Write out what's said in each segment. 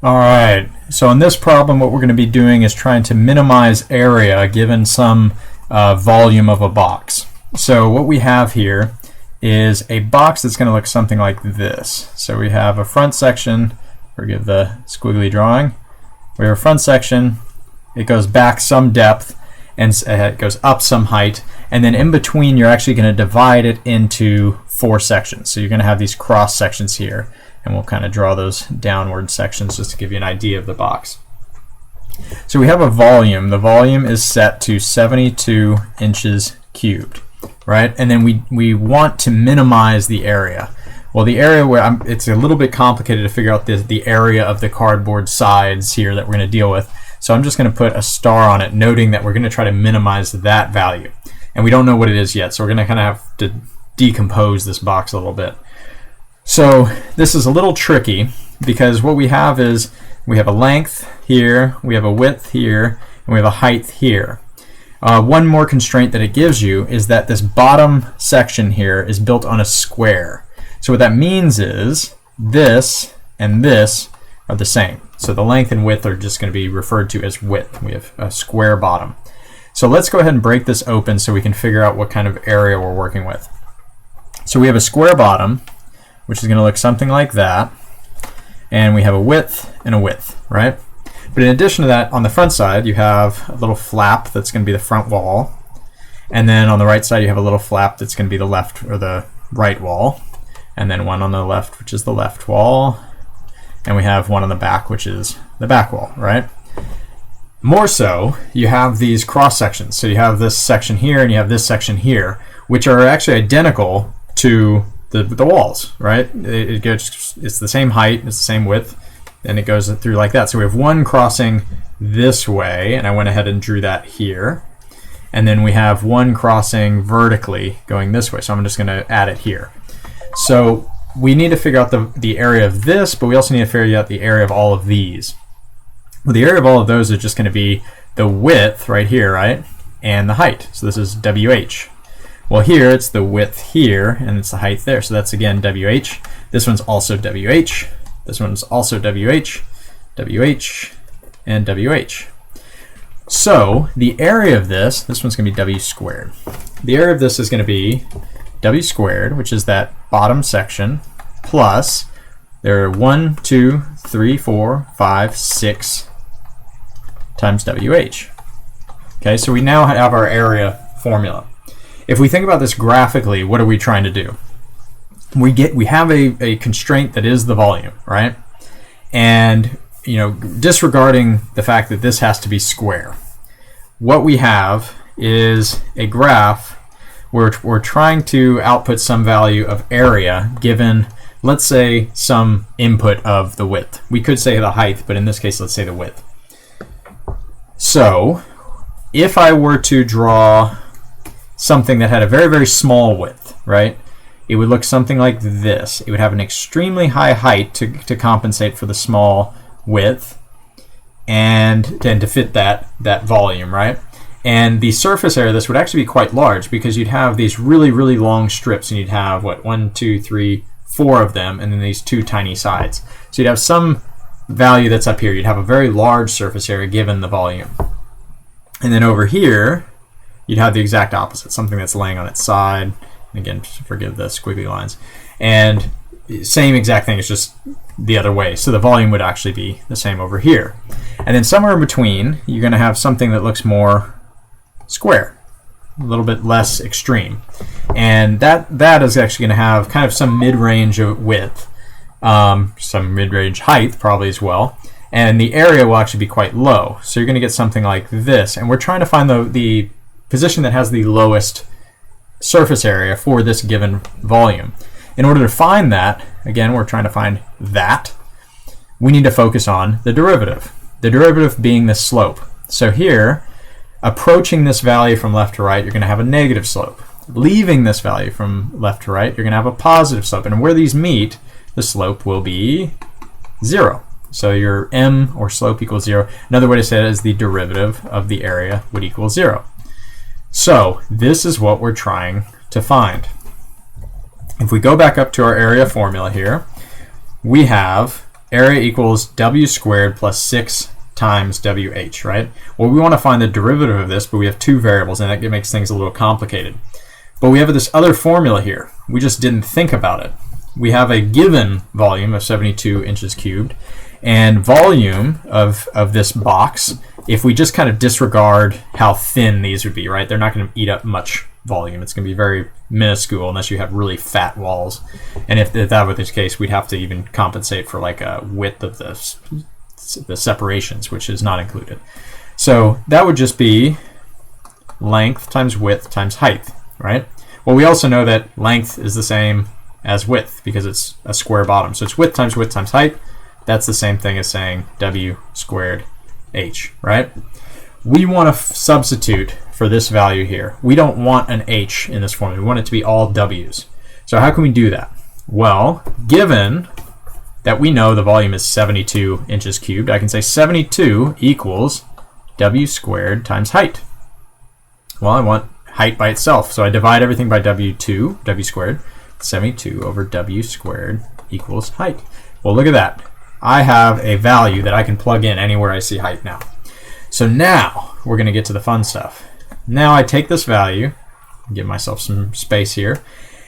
All right, so in this problem what we're going to be doing is trying to minimize area given some volume of a box. So what we have here is a box that's going to look something like this. So we have a front section, forgive the squiggly drawing, we have a front section, it goes back some depth and it goes up some height, and then in between you're actually going to divide it into 4 sections. So you're going to have these cross sections here, and we'll kind of draw those downward sections just to give you an idea of the box. So we have a volume. The volume is set to 72 inches cubed, right? And then we want to minimize the area. Well, the area where it's a little bit complicated to figure out the area of the cardboard sides here that we're going to deal with. So I'm just going to put a star on it, noting that we're going to try to minimize that value. And we don't know what it is yet, so we're going to kind of have to decompose this box a little bit. So this is a little tricky because what we have is we have a length here, we have a width here, and we have a height here. One more constraint that it gives you is that this bottom section here is built on a square. So what that means is this and this are the same. So the length and width are just going to be referred to as width. We have a square bottom. So let's go ahead and break this open so we can figure out what kind of area we're working with. So we have a square bottom, which is going to look something like that, and we have a width and a width, right? But in addition to that, on the front side you have a little flap that's going to be the front wall, and then on the right side you have a little flap that's going to be the left or the right wall, and then one on the left, which is the left wall, and we have one on the back, which is the back wall, right? More so, you have these cross sections. So you have this section here and you have this section here, which are actually identical to the walls, right? It's the same height, it's the same width, and it goes through like that. So we have one crossing this way, and I went ahead and drew that here. And then we have one crossing vertically going this way, so I'm just going to add it here. So we need to figure out the area of this, but we also need to figure out the area of all of these. Well, the area of all of those is just going to be the width right here, right? And the height. So this is WH. Well, here it's the width here, and it's the height there. So that's again WH. This one's also WH. This one's also WH, WH, and WH. So the area of this one's going to be W squared. The area of this is going to be W squared, which is that bottom section, plus there are 1, 2, 3, 4, 5, 6 times WH. Okay, so we now have our area formula. If we think about this graphically, what are we trying to do? We have a constraint that is the volume, right? And disregarding the fact that this has to be square, what we have is a graph where we're trying to output some value of area given, let's say, some input of the width. We could say the height, but in this case, let's say the width. So if I were to draw something that had a very, very small width, right, it would look something like this. It would have an extremely high height to compensate for the small width and then to fit that volume, right? And the surface area of this would actually be quite large because you'd have these really, really long strips, and you'd have, what, 1, 2, 3, 4 of them, and then these 2 tiny sides. So you'd have some value that's up here. You'd have a very large surface area given the volume. And then over here, you'd have the exact opposite, something that's laying on its side. Again, forgive the squiggly lines. And same exact thing, it's just the other way. So the volume would actually be the same over here. And then somewhere in between, you're going to have something that looks more square, a little bit less extreme. And that is actually going to have kind of some mid-range width, some mid-range height probably as well. And the area will actually be quite low. So you're going to get something like this. And we're trying to find the position that has the lowest surface area for this given volume. In order to find that, again, we're trying to find that, we need to focus on the derivative. The derivative being the slope. So here, approaching this value from left to right, you're going to have a negative slope. Leaving this value from left to right, you're going to have a positive slope. And where these meet, the slope will be 0. So your m, or slope, equals 0. Another way to say it is the derivative of the area would equal 0. So this is what we're trying to find. If we go back up to our area formula here, we have area equals w squared plus 6 times wh, right? Well, we want to find the derivative of this, but we have two variables, and that makes things a little complicated. But we have this other formula here. We just didn't think about it. We have a given volume of 72 inches cubed, and volume of this box, if we just kind of disregard how thin these would be, right? They're not going to eat up much volume. It's going to be very minuscule unless you have really fat walls. And if that were the case, we'd have to even compensate for like a width of the separations, which is not included. So that would just be length times width times height, right? Well, we also know that length is the same as width because it's a square bottom. So it's width times height. That's the same thing as saying w squared h, right? We want to substitute for this value here. We don't want an h in this formula. We want it to be all w's. So how can we do that? Well, given that we know the volume is 72 inches cubed, I can say 72 equals w squared times height. Well, I want height by itself, so I divide everything by w squared. 72 over w squared equals height. Well, look at that. I have a value that I can plug in anywhere I see height now. So now we're going to get to the fun stuff. Now I take this value, give myself some space here,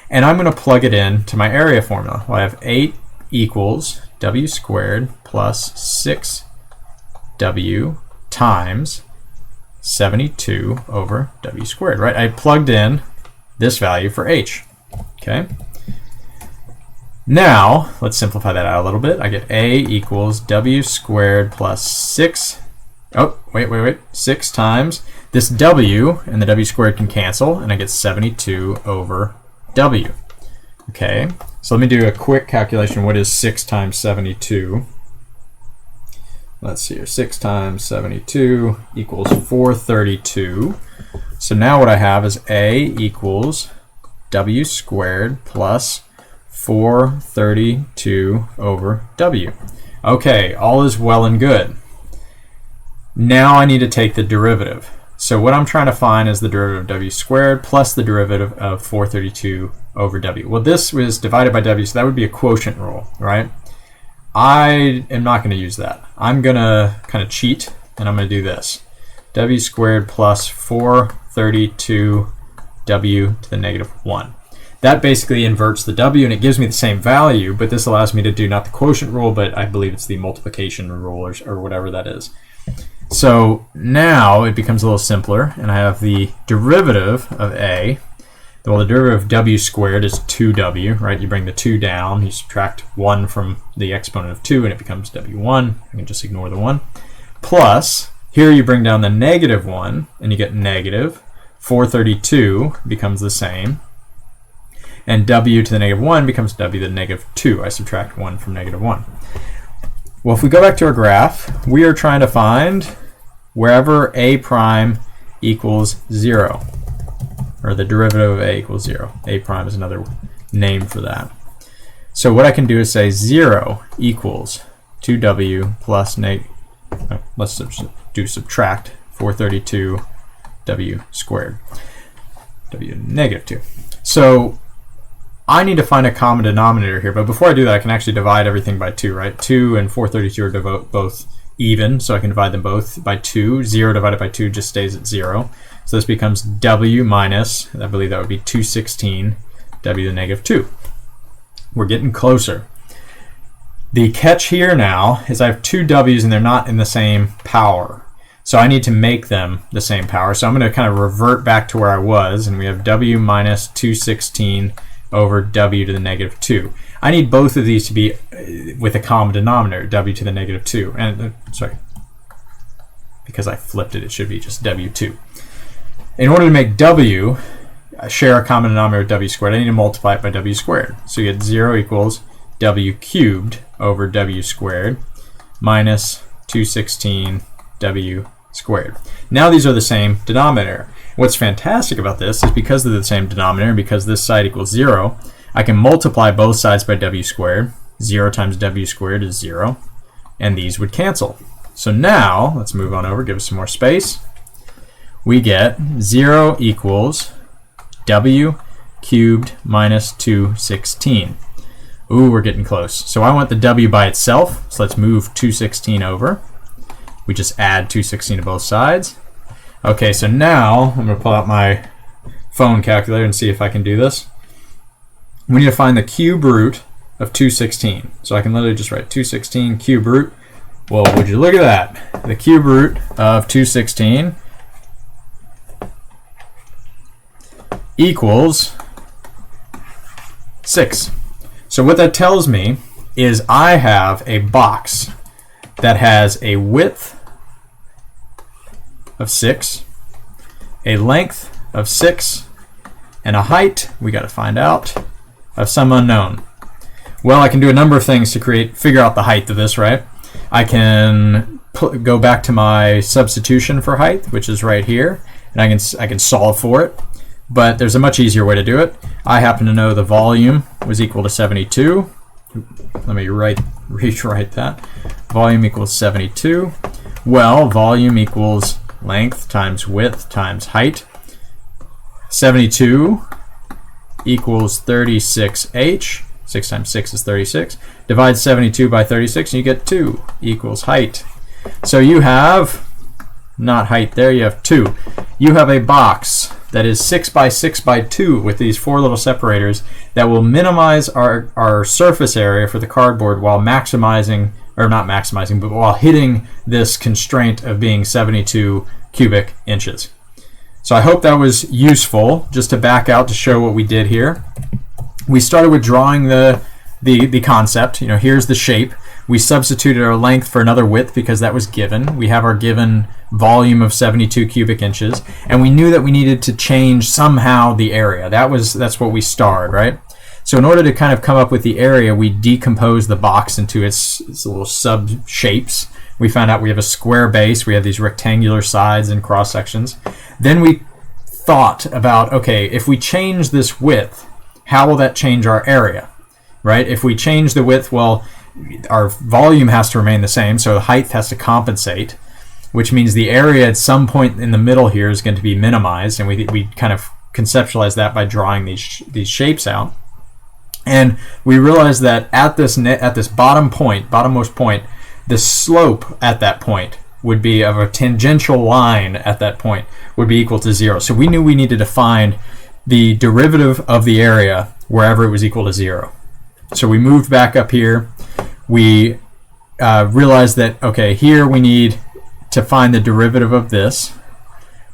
and I'm going to plug it in to my area formula. Well, I have 8 equals w squared plus 6w times 72 over w squared, right? I plugged in this value for h. Okay. Now, let's simplify that out a little bit. I get a equals w squared plus 6. Oh, wait. 6 times this w, and the w squared can cancel, and I get 72 over w. Okay, so let me do a quick calculation. What is 6 times 72? Let's see here. 6 times 72 equals 432. So now what I have is a equals w squared plus 432 over w. Okay, all is well and good. Now I need to take the derivative. So what I'm trying to find is the derivative of w squared plus the derivative of 432 over w. Well, this was divided by w, so that would be a quotient rule, right? I am not going to use that. I'm going to kind of cheat, and I'm going to do this. W squared plus 432 w to the negative 1. That basically inverts the w, and it gives me the same value, but this allows me to do not the quotient rule, but I believe it's the multiplication rule or whatever that is. So now it becomes a little simpler, and I have the derivative of a. Well, the derivative of w squared is 2w, right? You bring the 2 down, you subtract 1 from the exponent of 2, and it becomes w1. I can just ignore the 1. Plus, here you bring down the negative 1, and you get negative. 432 becomes the same. And w to the negative 1 becomes w to the negative 2. I subtract 1 from negative 1. Well, if we go back to our graph, we are trying to find wherever a prime equals 0, or the derivative of a equals 0. A prime is another name for that. So what I can do is say 0 equals 2w plus let's do subtract 432 w squared, w to the negative 2. So I need to find a common denominator here, but before I do that, I can actually divide everything by 2, right? 2 and 432 are both even, so I can divide them both by 2. 0 divided by 2 just stays at 0. So this becomes w minus, I believe that would be 216 w to the negative 2. We're getting closer. The catch here now is I have two w's and they're not in the same power. So I need to make them the same power. So I'm going to kind of revert back to where I was, and we have w minus 216 over w to the negative 2. I need both of these to be with a common denominator, w to the negative 2. And sorry, because I flipped it, it should be just w2. In order to make w share a common denominator with w squared, I need to multiply it by w squared. So you get 0 equals w cubed over w squared minus 216 w squared. Now these are the same denominator. What's fantastic about this is because they're the same denominator, because this side equals 0, I can multiply both sides by w squared. 0 times w squared is 0, and these would cancel. So now, let's move on over, give us some more space. We get 0 equals w cubed minus 216. Ooh, we're getting close. So I want the W by itself, so let's move 216 over. We just add 216 to both sides. Okay, so now I'm going to pull out my phone calculator and see if I can do this. We need to find the cube root of 216. So I can literally just write 216 cube root. Well, would you look at that? The cube root of 216 equals 6. So what that tells me is I have a box that has a width of 6, a length of 6, and a height, we got to find out, of some unknown. Well, I can do a number of things to figure out the height of this, right? I can go back to my substitution for height, which is right here, and I can solve for it. But there's a much easier way to do it. I happen to know the volume was equal to 72. Let me rewrite that. Volume equals 72. Well, volume equals length times width times height. 72 equals 36h. 6 times 6 is 36. Divide 72 by 36 and you get 2 equals height. So you have, not height there, you have 2. You have a box that is 6 by 6 by 2 with these 4 little separators that will minimize our surface area for the cardboard while maximizing, or not maximizing, but while hitting this constraint of being 72 cubic inches. So I hope that was useful. Just to back out to show what we did here. We started with drawing the concept. You know, here's the shape. We substituted our length for another width because that was given. We have our given volume of 72 cubic inches, and we knew that we needed to change somehow the area. That's what we starred, right? So in order to kind of come up with the area, we decomposed the box into its little sub shapes. We found out we have a square base, we have these rectangular sides and cross sections. Then we thought about, okay, if we change this width, how will that change our area, right? If we change the width, well, our volume has to remain the same, so the height has to compensate, which means the area at some point in the middle here is going to be minimized, and we kind of conceptualize that by drawing these shapes out. And we realized that at this bottommost point, the slope at that point would be of a tangential line at that point would be equal to 0. So we knew we needed to find the derivative of the area wherever it was equal to 0. So we moved back up here. We realized that, okay, here we need to find the derivative of this,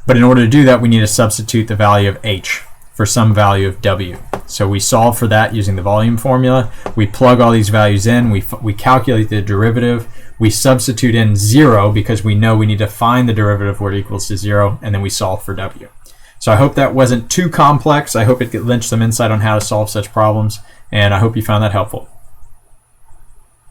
but in order to do that we need to substitute the value of h for some value of w. So we solve for that using the volume formula. We plug all these values in, we calculate the derivative, we substitute in 0 because we know we need to find the derivative where it equals to 0, and then we solve for w. So I hope that wasn't too complex. I hope it lent some insight on how to solve such problems, and I hope you found that helpful.